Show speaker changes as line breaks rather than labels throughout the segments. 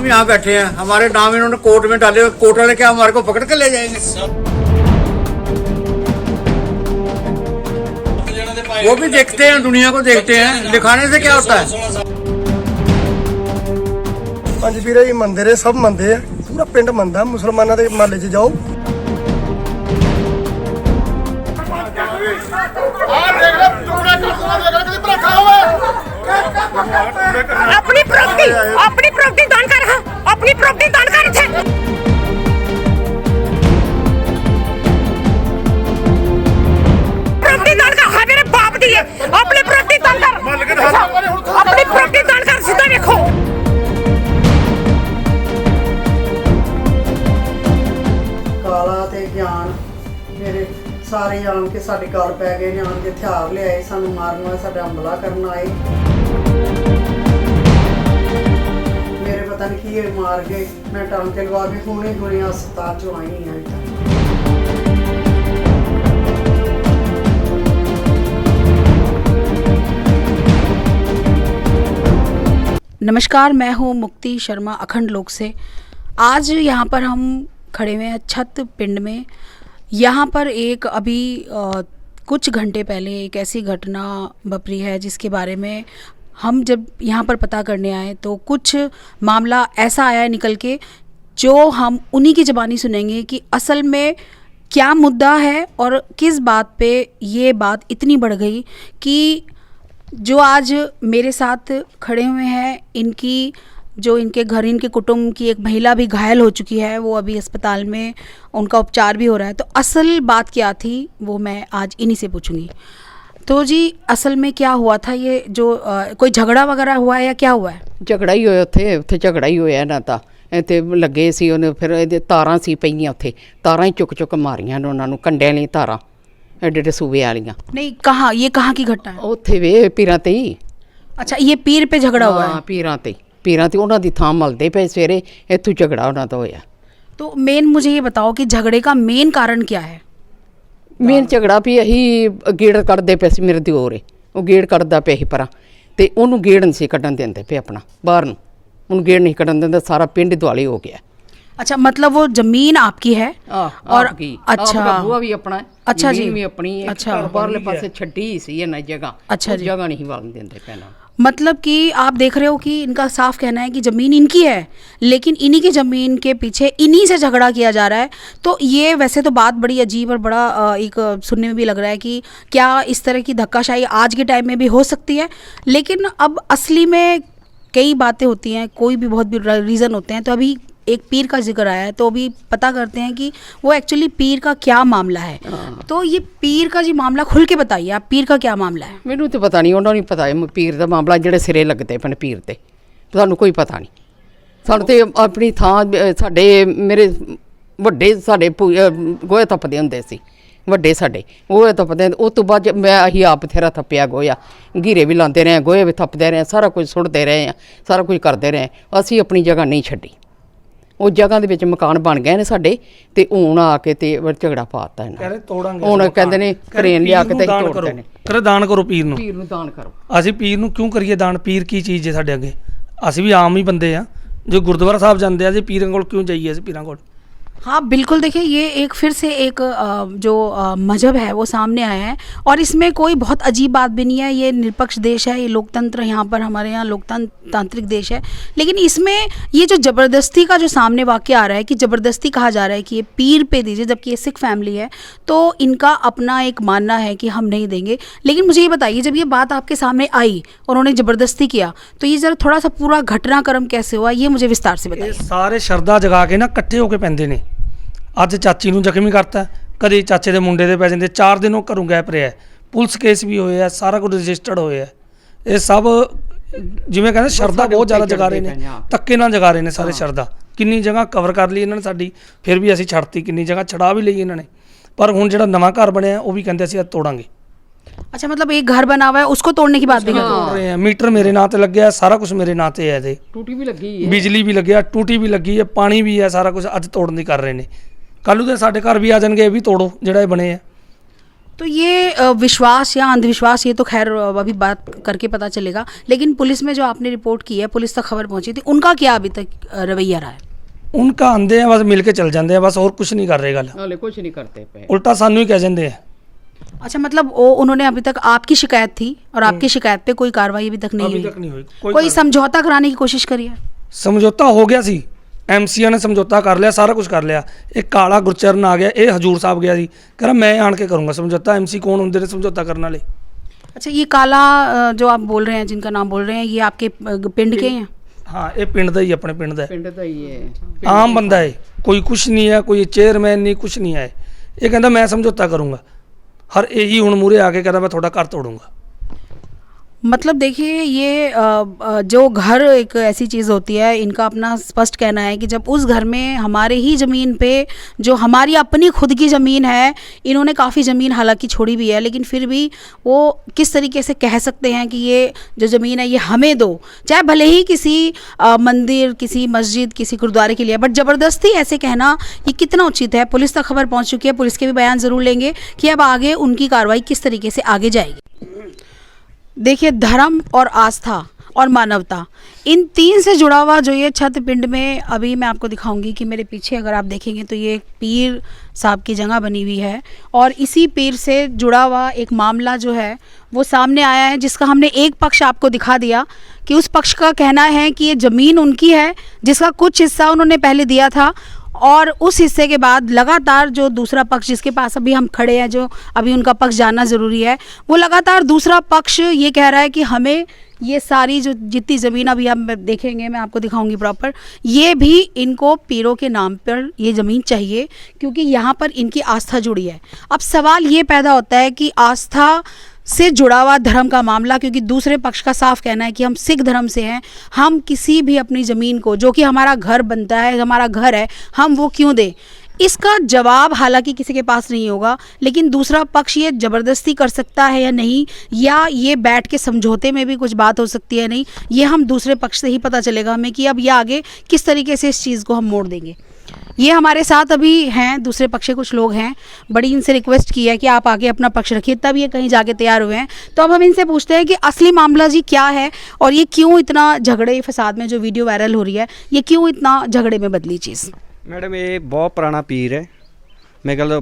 हम यहाँ बैठे हैं, हमारे नाम इन्होंने कोर्ट में डाले, कोर्ट वाले क्या हमारे को पकड़ कर ले जाएंगे? वो भी देखते हैं, दुनिया को देखते हैं, दिखाने से क्या होता है?
ਪੰਜ ਵੀਰੇ ਜੀ ਮੰਨਦੇ ਰਹੇ, ਸਭ ਮੰਨਦੇ ਆ, ਪੂਰਾ ਪਿੰਡ ਮੰਨਦਾ। ਮੁਸਲਮਾਨਾਂ ਦੇ ਮਹੱਲੇ 'ਚ ਜਾਓ,
अपनी प्रॉपर्टी दान कर, अपनी प्रॉपर्टी दान कर इथे। प्रॉपर्टी दान कर, हाँ मेरे बाप दी है, अपनी प्रॉपर्टी दान कर, अपनी प्रॉपर्टी दान कर, सीधा देखो।
ਕਾਲਾ ਤੇ ਗਿਆਨ ਮੇਰੇ ਸਾਰੇ ਆਣ ਕੇ ਸਾਡੇ ਘਰ ਪੈ ਗਏ ਨੇ, ਆਣ ਕੇ ਹਥਿਆਰ ਲਿਆਏ, ਸਾਨੂੰ ਮਾਰਨ ਵਾਲੇ ਸਾਡਾ ਹਮਲਾ ਕਰਨ ਆਏ। ਮੇਰੇ ਪਤਾ ਨਹੀਂ ਕੀ ਇਹ ਮਾਰ ਗਏ, ਮੈਂ ਟਾਂਕੇ ਲਵਾ ਕੇ ਹੁਣੇ ਹਸਪਤਾਲ ਚੋਂ ਆਈ ਹਾਂ।
नमस्कार, मैं हूँ मुक्ति शर्मा अखंड लोक से। आज यहाँ पर हम खड़े हुए हैं छत पिंड में। यहाँ पर एक अभी कुछ घंटे पहले एक ऐसी घटना वापरी है जिसके बारे में हम जब यहाँ पर पता करने आए तो कुछ मामला ऐसा आया है निकल के, जो हम उन्हीं की ज़बानी सुनेंगे कि असल में क्या मुद्दा है और किस बात पे ये बात इतनी बढ़ गई कि जो आज मेरे साथ खड़े हुए हैं, इनकी जो इनके घर, इनके कुटुंब की एक महिला भी घायल हो चुकी है, वो अभी अस्पताल में उनका उपचार भी हो रहा है। तो असल बात क्या थी वो मैं आज इन्हीं से पूछूंगी। तो जी असल में क्या हुआ था? ये जो कोई झगड़ा वगैरह हुआ है या क्या हुआ है?
झगड़ा ही होया, उत्थे झगड़ा ही होया ना। ਤਾਂ ਇੱਥੇ ਲੱਗੇ ਸੀ ਉਹਨੇ, ਫਿਰ ਇਹਦੇ ਤਾਰਾਂ ਸੀ ਪਈਆਂ, ਉੱਥੇ ਤਾਰਾਂ ਹੀ ਚੁੱਕ ਮਾਰੀਆਂ ਨੇ ਉਹਨਾਂ ਨੂੰ, ਕੰਡਿਆਂ ਲਈ ਤਾਰਾਂ ਐਡੇ ਸੂਬੇ वालियां।
नहीं, कहाँ, ये कहाँ की घटना है?
ਉੱਥੇ ਵੇ ਪੀਰਾਂ ਤੇ ਹੀ।
अच्छा, ये पीर पे झगड़ा हुआ है?
ਪੀਰਾਂ ਤੇ ਉਹਨਾਂ ਦੀ ਥਾਂ ਮਲਦੇ ਪਏ ਸਵੇਰੇ, ਇੱਥੋਂ ਝਗੜਾ ਉਹਨਾਂ ਦਾ ਹੋਇਆ।
तो मेन मुझे ये बताओ कि झगड़े का मेन कारण क्या है?
ਮੇਨ ਝਗੜਾ ਵੀ ਅਸੀਂ ਗੇੜ ਕੱਢਦੇ ਪਏ ਸੀ, ਮੇਰੇ ਦਿਓਰ ਉਹ ਗੇੜ ਕੱਢਦਾ ਪਿਆ ਸੀ ਪਰਾਂ, ਤੇ ਉਹਨੂੰ ਗੇੜ ਨਹੀਂ ਸੀ ਕੱਢਣ ਦਿੰਦੇ ਪਏ ਆਪਣਾ ਬਾਹਰ ਨੂੰ, ਉਹਨੂੰ ਗੇੜ ਨਹੀਂ ਕੱਢਣ ਦਿੰਦੇ, ਸਾਰਾ ਪਿੰਡ ਦੁਆਲੇ ਹੋ ਗਿਆ।
अच्छा, मतलब वो जमीन आपकी है? और अच्छा,
बुआ भी अपना है,
अच्छा जी,
भी अपनी है।
अच्छा,
बाहरले पासे छड्डी सी है ना जगह,
अच्छा जी,
जगह नहीं वाल देंदे पहना।
मतलब कि आप देख रहे हो कि इनका साफ कहना है कि ज़मीन इनकी है, लेकिन इन्हीं की ज़मीन के पीछे इन्हीं से झगड़ा किया जा रहा है। तो ये वैसे तो बात बड़ी अजीब और बड़ा एक सुनने में भी लग रहा है कि क्या इस तरह की धक्काशाही आज के टाइम में भी हो सकती है। लेकिन अब असली में कई बातें होती हैं, कोई भी बहुत भी रीज़न होते हैं। तो अभी एक पीर का जिक्र आया है, तो अभी पता करते हैं कि वो एक्चुअली पीर का क्या मामला है। तो ये पीर का जी मामला खुल के बताइए, आप पीर का क्या मामला है?
ਮੈਨੂੰ ਤਾਂ ਪਤਾ ਨਹੀਂ, ਉਹਨਾਂ ਨੂੰ ਪਤਾ ਹੈ ਪੀਰ ਦਾ ਮਾਮਲਾ, ਜਿਹੜੇ ਸਿਰੇ ਲੱਗਦੇ ਪਏ ਪੀਰ ਤੇ, ਸਾਨੂੰ ਕੋਈ ਪਤਾ ਨਹੀਂ। ਸਾਨੂੰ ਤੇ ਆਪਣੀ ਥਾਂ, ਸਾਡੇ ਮੇਰੇ ਵੱਡੇ ਸਾਡੇ ਗੋਹੇ ਤੱਪਦੇ ਹੁੰਦੇ ਸੀ, ਵੱਡੇ ਸਾਡੇ ਗੋਹੇ ਤੱਪਦੇ, ਉਹ ਤੋਂ ਬਾਅਦ ਮੈਂ ਅਸੀਂ ਆਪ ਬਥੇਰਾ ਥੱਪਿਆ ਗੋਇਆ, ਘੀਰੇ ਵੀ ਲਾਉਂਦੇ ਰਹੇ, ਗੋਹੇ ਵੀ ਥੱਪਦੇ ਰਹੇ, ਸਾਰਾ ਕੁਝ ਸੁੱਟਦੇ ਰਹੇ ਆ, ਸਾਰਾ ਕੁਝ ਕਰਦੇ ਰਹੇ। ਅਸੀਂ ਆਪਣੀ ਜਗ੍ਹਾ ਨਹੀਂ ਛੱਡੀ, ਉਹ ਜਗ੍ਹਾ ਦੇ ਵਿੱਚ ਮਕਾਨ ਬਣ ਗਏ ਨੇ ਸਾਡੇ, ਤੇ ਹੁਣ ਆ ਕੇ ਤੇ ਝਗੜਾ ਪਾਤਾ ਇਹਨਾਂ ਹੁਣ ਕਹਿੰਦੇ ਨੇ ਕਰੇਨ ਲਿਆ ਕੇ ਤੇ ਤੋੜਦੇ ਨੇ।
ਕਰੇ ਦਾਨ ਕਰੋ ਪੀਰ ਨੂੰ
ਦਾਨ ਕਰੋ।
ਅਸੀਂ ਪੀਰ ਨੂੰ ਕਿਉਂ ਕਰੀਏ ਦਾਨ? ਪੀਰ ਕੀ ਚੀਜ਼ ਹੈ ਸਾਡੇ ਅੱਗੇ? ਅਸੀਂ ਵੀ ਆਮ ਹੀ ਬੰਦੇ ਆ, ਜੋ ਗੁਰਦੁਆਰਾ ਸਾਹਿਬ ਜਾਂਦੇ ਆ, ਅਸੀਂ ਪੀਰਾਂ ਕੋਲ ਕਿਉਂ ਜਾਈਏ? ਅਸੀਂ ਪੀਰਾਂ ਕੋਲ।
हाँ बिल्कुल, देखिए ये एक फिर से एक जो मजहब है वो सामने आया है, और इसमें कोई बहुत अजीब बात भी नहीं है। ये निरपक्ष देश है, ये लोकतंत्र, यहाँ पर हमारे यहाँ लोकतांत्रिक देश है। लेकिन इसमें ये जो ज़बरदस्ती का जो सामने वाक़या आ रहा है कि ज़बरदस्ती कहा जा रहा है कि ये पीर पे दीजिए, जबकि ये सिख फैमिली है, तो इनका अपना एक मानना है कि हम नहीं देंगे। लेकिन मुझे ये बताइए, जब ये बात आपके सामने आई और उन्होंने ज़बरदस्ती किया, तो ये ज़रा थोड़ा सा पूरा घटनाक्रम कैसे हुआ ये मुझे विस्तार से बताइए।
ਸਾਰੇ ਸ਼ਰਧਾ ਜਗਾ ਕੇ ਨਾ ਇਕੱਠੇ ਹੋ ਕੇ ਪੈਂਦੇ ਨੇ। ਅੱਜ ਚਾਚੀ ਨੂੰ ਜ਼ਖਮੀ ਕਰਤਾ, ਕਦੇ ਚਾਚੇ ਦੇ ਮੁੰਡੇ ਦੇ ਪੈ ਜਾਂਦੇ, 4 ਦਿਨ ਉਹ ਘਰੋਂ ਗਾਇਬ ਰਿਹਾ, ਪੁਲਿਸ ਕੇਸ ਵੀ ਹੋਇਆ, ਸਾਰਾ ਕੁਝ ਰਜਿਸਟਰਡ ਹੋਇਆ। ਇਹ ਸਭ ਜਿਵੇਂ ਕਹਿੰਦੇ ਸ਼ਰਧਾ ਬਹੁਤ ਜ਼ਿਆਦਾ ਜਗਾ ਰਹੇ ਨੇ, ਧੱਕੇ ਨਾਲ ਜਗਾ ਰਹੇ ਨੇ ਸਾਰੇ ਸ਼ਰਧਾ। ਕਿੰਨੀ ਜਗ੍ਹਾ ਕਵਰ ਕਰ ਲਈ ਇਹਨਾਂ ਨੇ ਸਾਡੀ, ਫਿਰ ਵੀ ਅਸੀਂ ਛੱਡਤੀ, ਕਿੰਨੀ ਜਗ੍ਹਾ ਛਡਾ ਵੀ ਲਈ ਇਹਨਾਂ ਨੇ। ਪਰ ਹੁਣ ਜਿਹੜਾ ਨਵਾਂ ਘਰ ਬਣਿਆ ਉਹ ਵੀ ਕਹਿੰਦੇ ਅਸੀਂ ਅੱਜ ਤੋੜਾਂਗੇ।
अच्छा, मतलब एक घर बना हुआ है, उसको तोड़ने की बात भी कर
रहे हैं। मीटर मेरे नाम ते लग गया, सारा कुछ मेरे नाम ते है,
टूटी भी लगी है,
बिजली भी लगी है, टूटी भी लगी है, पानी भी है, सारा कुछ अज तोड़न की कर रहे हैं। कल ਨੂੰ ਸਾਡੇ ਘਰ ਵੀ ਆ ਜਾਣਗੇ, ਇਹ ਵੀ ਤੋੜੋ ਜਿਹੜਾ ਇਹ ਬਣੇ ਆ।
तो ये विश्वास या अंधविश्वास, ये तो खैर अभी बात करके पता चलेगा, लेकिन पुलिस में जो आपने रिपोर्ट की है, पुलिस तक खबर पहुंची थी, उनका क्या अभी तक रवैया रहा है?
उनका आंदे हैं बस मिल के चल जाते हैं बस, और कुछ नहीं कर रहे गल,
हाले कुछ नहीं करते पे।
उल्टा सानू ही कह जाते हैं।
अच्छा, मतलब वो उन्होंने अभी तक आपकी शिकायत थी और आपकी शिकायत पे कोई कार्रवाई अभी तक नहीं
अभी
हुई?
तक नहीं हुई
कोई समझौता कराने की कोशिश करी है?
समझौता हो ਗਿਆ ਸੀ, ਐਮਸੀਆ ਨੇ ਸਮਝੌਤਾ ਕਰ ਲਿਆ, ਸਾਰਾ ਕੁਝ ਕਰ ਲਿਆ। ਇਹ ਕਾਲਾ ਗੁਰਚਰਨ ਆ ਗਿਆ, ਇਹ ਹਜੂਰ ਸਾਹਿਬ ਗਿਆ ਸੀ, ਕਹਿੰਦਾ ਮੈਂ ਆਣ ਕੇ ਕਰੂੰਗਾ ਸਮਝੌਤਾ। ਐਮਸੀ ਕੌਣ ਹੁੰਦੇ ਨੇ ਸਮਝੌਤਾ ਕਰਨ ਵਾਲੇ?
अच्छा, ये काला जो आप बोल रहे हैं, जिनका नाम बोल रहे हैं, ये आपके पिंड के हैं?
ਹਾਂ ਇਹ ਪਿੰਡ ਦਾ ਹੀ, ਆਪਣੇ ਪਿੰਡ ਦਾ ਹੈ,
ਪਿੰਡ ਦਾ ਹੀ ਹੈ,
ਆਮ ਬੰਦਾ ਹੈ, ਕੋਈ ਕੁਛ ਨਹੀਂ ਹੈ, ਕੋਈ ਚੇਅਰਮੈਨ ਨਹੀਂ, ਕੁਛ ਨਹੀਂ ਹੈ। ਇਹ ਕਹਿੰਦਾ ਮੈਂ ਸਮਝੌਤਾ ਕਰੂੰਗਾ, ਹਰ ਇਹੀ ਹੁਣ ਮੂਹਰੇ ਆ ਕੇ ਕਹਿੰਦਾ ਮੈਂ ਤੁਹਾਡਾ ਘਰ ਤੋੜੂੰਗਾ।
मतलब देखिए, ये जो घर एक ऐसी चीज़ होती है, इनका अपना स्पष्ट कहना है कि जब उस घर में हमारे ही ज़मीन पे, जो हमारी अपनी खुद की ज़मीन है, इन्होंने काफ़ी ज़मीन हालांकि छोड़ी भी है, लेकिन फिर भी वो किस तरीके से कह सकते हैं कि ये जो ज़मीन है ये हमें दो, चाहे भले ही किसी मंदिर, किसी मस्जिद, किसी गुरुद्वारे के लिए, बट ज़बरदस्ती ऐसे कहना ये कितना उचित है? पुलिस तक खबर पहुँच चुकी है, पुलिस के भी बयान ज़रूर लेंगे कि अब आगे उनकी कार्रवाई किस तरीके से आगे जाएगी। देखिए, धर्म और आस्था और मानवता, इन तीन से जुड़ा हुआ जो ये छत पिंड में, अभी मैं आपको दिखाऊंगी कि मेरे पीछे अगर आप देखेंगे तो ये पीर साहब की जगह बनी हुई है, और इसी पीर से जुड़ा हुआ एक मामला जो है वो सामने आया है, जिसका हमने एक पक्ष आपको दिखा दिया कि उस पक्ष का कहना है कि ये ज़मीन उनकी है, जिसका कुछ हिस्सा उन्होंने पहले दिया था, और उस हिस्से के बाद लगातार जो दूसरा पक्ष, जिसके पास अभी हम खड़े हैं, जो अभी उनका पक्ष जानना ज़रूरी है, वो लगातार दूसरा पक्ष ये कह रहा है कि हमें ये सारी जो जितनी ज़मीन अभी हम देखेंगे, मैं आपको दिखाऊंगी प्रॉपर, ये भी इनको पीरों के नाम पर ये ज़मीन चाहिए, क्योंकि यहाँ पर इनकी आस्था जुड़ी है। अब सवाल ये पैदा होता है कि आस्था से जुड़ा हुआ धर्म का मामला, क्योंकि दूसरे पक्ष का साफ कहना है कि हम सिख धर्म से हैं, हम किसी भी अपनी ज़मीन को, जो कि हमारा घर बनता है, हमारा घर है, हम वो क्यों दें? इसका जवाब हालांकि किसी के पास नहीं होगा, लेकिन दूसरा पक्ष ये ज़बरदस्ती कर सकता है या नहीं, या ये बैठ के समझौते में भी कुछ बात हो सकती है नहीं, ये हम दूसरे पक्ष से ही पता चलेगा हमें कि अब ये आगे किस तरीके से इस चीज़ को हम मोड़ देंगे। ये हमारे साथ अभी हैं, दूसरे पक्ष के कुछ लोग हैं, बड़ी इनसे रिक्वेस्ट की है कि आप आगे अपना पक्ष रखिए, तब ये कहीं जाके तैयार हुए हैं। तो अब हम इनसे पूछते हैं कि असली मामला जी क्या है, और ये क्यों इतना झगड़े फसाद में जो वीडियो वायरल हो रही है, ये क्यों इतना झगड़े में बदली चीज़?
मैडम ये बहुत पुराना पीर है, मेरे ख्याल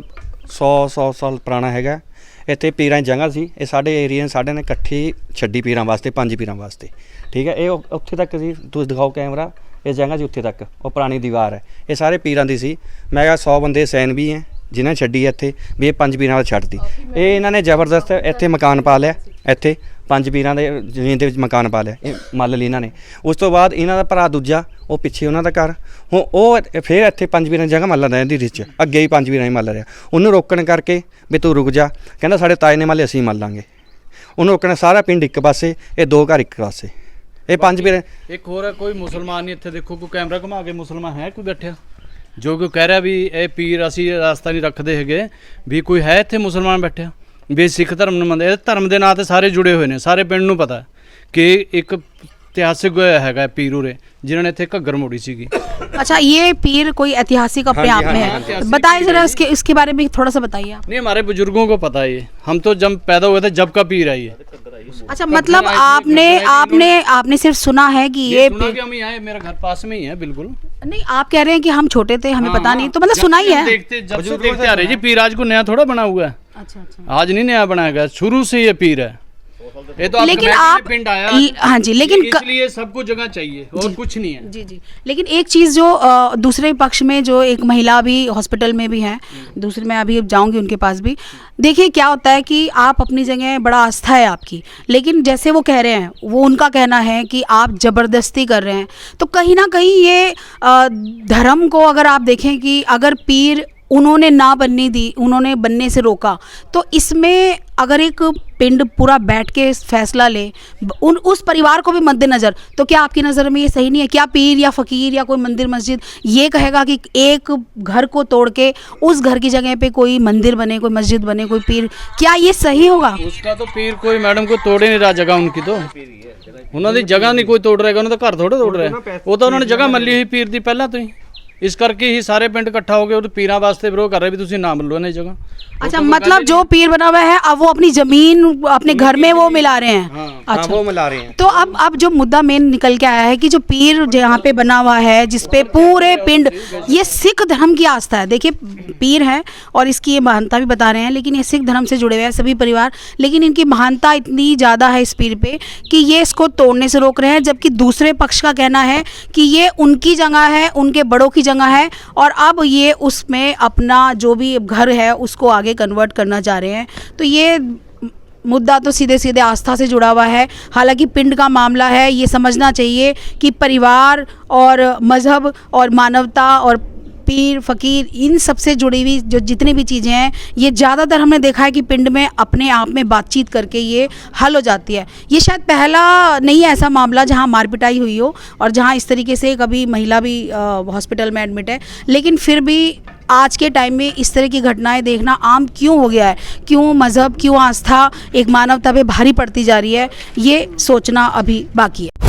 100 साल पुराना हैगा। ਇੱਥੇ ਪੀਰਾਂ ਦੀ ਜਗ੍ਹਾ ਸੀ, ਇਹ ਸਾਡੇ ਏਰੀਆ ਸਾਡੇ ਨੇ ਇਕੱਠੀ ਛੱਡੀ ਪੀਰਾਂ ਵਾਸਤੇ, 5 ਪੀਰਾਂ ਵਾਸਤੇ, ਠੀਕ ਹੈ। ਇਹ ਉੱਥੇ ਤੱਕ ਸੀ, ਤੁਸੀਂ ਦਿਖਾਓ ਕੈਮਰਾ, ਇਹ ਜਗ੍ਹਾ ਸੀ ਉੱਥੇ ਤੱਕ, ਉਹ ਪੁਰਾਣੀ ਦੀਵਾਰ ਹੈ, ਇਹ ਸਾਰੇ ਪੀਰਾਂ ਦੀ ਸੀ। ਮੈਂ ਕਿਹਾ 100 ਬੰਦੇ ਸੈਨ ਵੀ ਹੈ ਜਿਨ੍ਹਾਂ ਛੱਡੀ ਇੱਥੇ ਵੀ ਇਹ 5 ਪੀਰਾਂ ਵਾਲ ਛੱਡਤੀ। ਇਹ ਇਹਨਾਂ ਨੇ ਜ਼ਬਰਦਸਤ ਇੱਥੇ ਮਕਾਨ ਪਾ ਲਿਆ, ਇੱਥੇ 5 ਪੀਰਾਂ ਦੇ ਜ਼ਮੀਨ ਦੇ ਵਿੱਚ ਮਕਾਨ ਪਾ ਲਿਆ, ਇਹ ਮੱਲ ਲਈ ਇਹਨਾਂ ਨੇ। ਉਸ ਤੋਂ ਬਾਅਦ ਇਹਨਾਂ ਦਾ ਭਰਾ ਦੂਜਾ, ਉਹ ਪਿੱਛੇ ਉਹਨਾਂ ਦਾ ਘਰ, ਹੁਣ ਉਹ ਫਿਰ ਇੱਥੇ 5 ਪੀਰਾਂ ਦੀ ਜਗ੍ਹਾ ਮੱਲ ਰਿਹਾ, ਇਹਦੀ ਵਿੱਚ ਅੱਗੇ ਹੀ 5 ਪੀਰਾਂ ਹੀ ਮੱਲ ਰਿਹਾ। ਉਹਨੂੰ ਰੋਕਣ ਕਰਕੇ ਵੀ ਤੂੰ ਰੁਕ ਜਾ, ਕਹਿੰਦਾ ਸਾਡੇ ਤਾਏ ਨੇ ਮੱਲੇ ਅਸੀਂ ਮੱਲਾਂਗੇ। ਉਹਨੂੰ ਰੋਕਣਾ, ਸਾਰਾ ਪਿੰਡ ਇੱਕ ਪਾਸੇ, ਇਹ 2 ਘਰ ਇੱਕ ਪਾਸੇ, ਇਹ 5 ਪੀਰ।
ਇੱਕ ਹੋਰ ਹੈ, ਕੋਈ ਮੁਸਲਮਾਨ ਨਹੀਂ ਇੱਥੇ, ਦੇਖੋ ਕੋਈ ਕੈਮਰਾ ਘੁਮਾ ਕੇ, ਮੁਸਲਮਾਨ ਹੈ ਕੋਈ ਬੈਠਿਆ ਜੋ ਕੋਈ ਕਹਿ ਰਿਹਾ ਵੀ ਇਹ ਪੀਰ ਅਸੀਂ ਰਾਸਤਾ ਨਹੀਂ ਰੱਖਦੇ ਹੈਗੇ, ਵੀ ਕੋਈ ਹੈ ਇੱਥੇ ਮੁਸਲਮਾਨ ਬੈਠਿਆ ਵੀ ਸਿੱਖ ਧਰਮ ਨੂੰ ਮੰਨਦੇ? ਇਹ ਧਰਮ ਦੇ ਨਾਂ ਤੇ ਸਾਰੇ ਜੁੜੇ ਹੋਏ ਨੇ, ਸਾਰੇ ਪਿੰਡ ਨੂੰ ਪਤਾ ਕਿ ਇੱਕ ਇਤਿਹਾਸਿਕ हैगा पीर उरे जिन्होंने इतने घग्गर मोड़ी सीगी।
अच्छा, ये पीर कोई ऐतिहासिक अपने आप में है, बताइए जरा इसके बारे में थोड़ा सा बताइए आप।
नहीं, हमारे बुजुर्गों को पता है, ये हम तो जब पैदा हुए थे जब का पीर है ये।
अच्छा, मतलब आपने सिर्फ सुना है कि ये
सुना कि हम ही आए, मेरा घर पास में ही है बिल्कुल।
नहीं, आप कह रहे हैं कि हम छोटे थे, हमें पता नहीं, तो मतलब सुना ही है।
देखते जब से देखते आ रहे जी, पीर आज को नया थोड़ा बना हुआ है।
अच्छा,
आज नहीं नया बनाया गया, शुरू से ये पीर है। ये तो
लेकिन आप
पिंड आया,
हाँ जी, लेकिन
इसलिए सबको जगह चाहिए और कुछ नहीं है।
जी। लेकिन एक चीज़ जो दूसरे पक्ष में जो एक महिला अभी हॉस्पिटल में भी है, दूसरे में अभी जाऊंगी उनके पास भी, देखिए क्या होता है कि आप अपनी जगह बड़ा आस्था है आपकी, लेकिन जैसे वो कह रहे हैं, वो उनका कहना है कि आप ज़बरदस्ती कर रहे हैं, तो कहीं ना कहीं ये धर्म को अगर आप देखें कि अगर पीर उन्होंने ना बनने दी, उन्होंने बनने से रोका, तो इसमें अगर एक पिंड पूरा बैठ के फैसला ले उस परिवार को भी मद्देनज़र, तो क्या आपकी नज़र में ये सही नहीं है? क्या पीर या फ़कीर या कोई मंदिर मस्जिद ये कहेगा कि एक घर को तोड़ के उस घर की जगह पे कोई मंदिर बने, कोई मस्जिद बने, कोई पीर, क्या ये सही होगा?
उसका तो पीर कोई मैडम को तोड़े नहीं रहा जगह उनकी, तो उन्होंने जगह नहीं कोई तोड़ रहेगा, उन्होंने तो घर थोड़े तोड़ रहे, वो तो उन्होंने जगह मल्ली हुई पीर दी पहला तो ही। ਇਸ ਕਰਕੇ ਹੀ ਸਾਰੇ ਪਿੰਡ ਇਕੱਠਾ ਹੋ ਕੇ ਉਹ ਪੀਰਾਂ ਵਾਸਤੇ ਵਿਰੋਧ ਕਰ ਰਹੇ ਵੀ ਤੁਸੀਂ ਨਾ ਮਿਲੋ ਇਹਨਾਂ ਜਗ੍ਹਾ।
अच्छा, मतलब जो पीर बना हुआ है अब वो अपनी जमीन अपने घर में वो मिला रहे हैं।
हाँ,
अच्छा,
वो मिला रहे हैं।
तो अब जो मुद्दा मेन निकल के आया है कि जो पीर यहाँ पे बना हुआ है जिसपे पूरे पिंड, ये सिख धर्म की आस्था है। देखिए पीर है और इसकी ये महानता भी बता रहे हैं, लेकिन ये सिख धर्म से जुड़े हुए हैं सभी परिवार, लेकिन इनकी महानता इतनी ज़्यादा है इस पीर पे कि ये इसको तोड़ने से रोक रहे हैं, जबकि दूसरे पक्ष का कहना है कि ये उनकी जगह है, उनके बड़ों की जगह है, और अब ये उसमें अपना जो भी घर है उसको आगे कन्वर्ट करना चाह रहे हैं। तो ये मुद्दा तो सीधे सीधे आस्था से जुड़ा हुआ है। हालांकि पिंड का मामला है, ये समझना चाहिए कि परिवार और मज़हब और मानवता और पीर फकीर इन सबसे जुड़ी हुई जो जितनी भी चीज़ें हैं, ये ज़्यादातर हमने देखा है कि पिंड में अपने आप में बातचीत करके ये हल हो जाती है। ये शायद पहला नहीं है ऐसा मामला जहाँ मार पिटाई हुई हो और जहाँ इस तरीके से कभी महिला भी हॉस्पिटल में एडमिट है, लेकिन फिर भी आज के टाइम में इस तरह की घटनाएं देखना आम क्यों हो गया है? क्यों मज़हब, क्यों आस्था एक मानवता पे भारी पड़ती जा रही है, ये सोचना अभी बाकी है।